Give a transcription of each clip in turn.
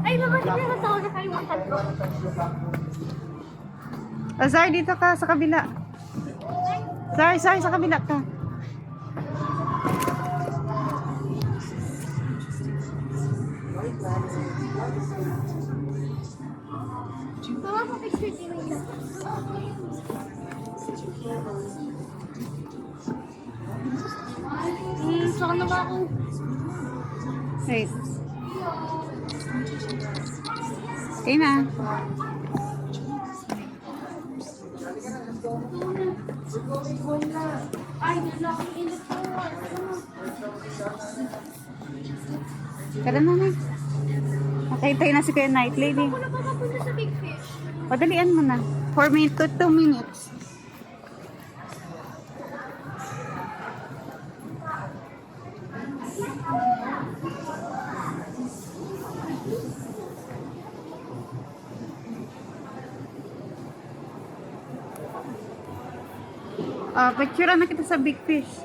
Ay, bakit hindi na tawag na kayo ang tatlo? Zar, dito ka sa kabila. Zar, sa kabila ka. Mama, pa-picture din nila. Saan na ba ako? Wait. Okay na. Ay, dito ako init ko. Tara na na. Nakitay na si Kuya Night Lady. Ako na ba mapunta sa Big Fish? Padalian mo na. 4 minutes to 2 minutes. Picture na kita sa Big Fish.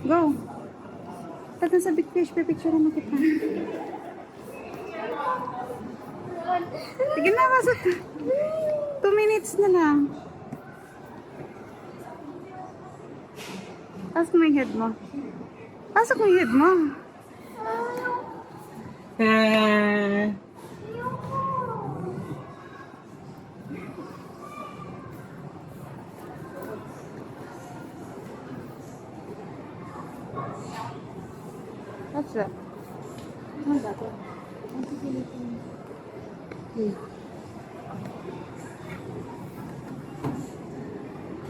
Go. Tata sa Big Fish, picture na kita. Sige na, pasok. 2 minutes na lang. Pasok mo yung head mo. Pasok mo yung head mo. What's that? What's that?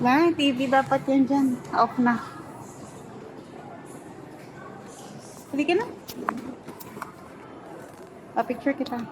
Wala, TV dapat yan dyan. Off na. Halika na. Pa-picture kita.